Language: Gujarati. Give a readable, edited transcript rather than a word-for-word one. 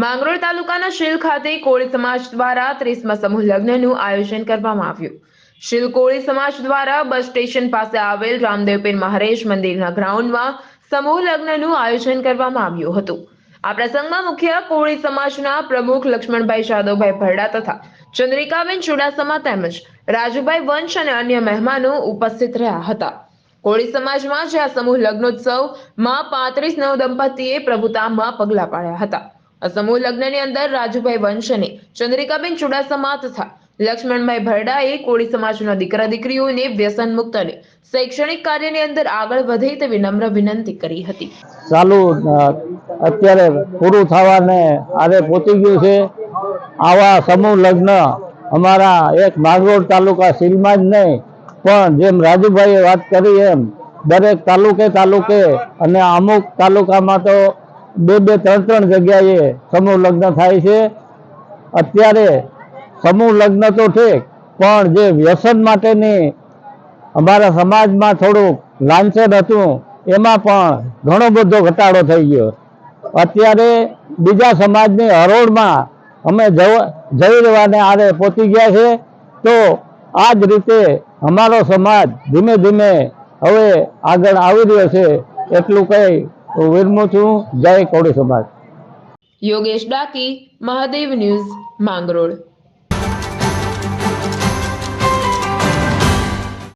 માંગરોળ તાલુકાના શીલ ખાતે કોળી સમાજ દ્વારા 30મા સમૂહ લગ્નનું આયોજન કરવામાં આવ્યું। શીલ કોળી સમાજ દ્વારા બસ સ્ટેશન પાસે આવેલ રામદેવપીર મહારેજ મંદિરના ગ્રાઉન્ડમાં સમૂહ લગ્નનું આયોજન કરવામાં આવ્યું હતું। આ પ્રસંગમાં મુખ્ય કોળી સમાજના પ્રમુખ લક્ષ્મણભાઈ જાદવભાઈ ભરડા તથા ચંદ્રિકાબેન ચુડાસમા તેમજ રાજુભાઈ વંશ અને અન્ય મહેમાનો ઉપસ્થિત રહ્યા હતા। કોળી સમાજમાં જે આ સમૂહ લગ્નોત્સવમાં 35 નવદંપતીએ પ્રભુતામાં પગલાં પાડ્યા હતા। આ સમૂહ લગ્નની અંદર રાજુભાઈ વંશ અને ચંદ્રિકાબેન ચુડાસમા તથા લક્ષ્મણભાઈ ભરડાએ કોળી સમાજના દીકરા દીકરીઓને વ્યસન મુક્ત અને શૈક્ષણિક કાર્યની અંદર આગળ વધે તેવી નમ્ર વિનંતી કરી હતી। ચાલુ અત્યારે પૂરું થવાને આરે પહોંચી ગયું છે। આવા સમૂહ લગ્ન અમારા એક માંગરોળ તાલુકા શીલમાં જ નહીં પણ જેમ રાજુભાઈએ વાત કરી એમ દરેક તાલુકે અને અમુક તાલુકામાં તો 2-3 જગ્યાએ સમૂહ લગ્ન થાય છે। અત્યારે સમૂહ લગ્ન તો ઠીક પણ જે વ્યસન માટેની અમારા સમાજમાં થોડુંક લાંછન હતું એમાં પણ ઘણો બધો ઘટાડો થઈ ગયો। અત્યારે બીજા સમાજની હરોળમાં અમે જઈ રહેવાને આરે પહોંચી ગયા છે। તો આ જ રીતે અમારો સમાજ ધીમે ધીમે હવે આગળ આવી રહ્યો છે। એટલું કહી વિરમું છું। જય કોળી સમાજ। યોગેશ ડાકી, મહાદેવ ન્યૂઝ, માંગરોળ।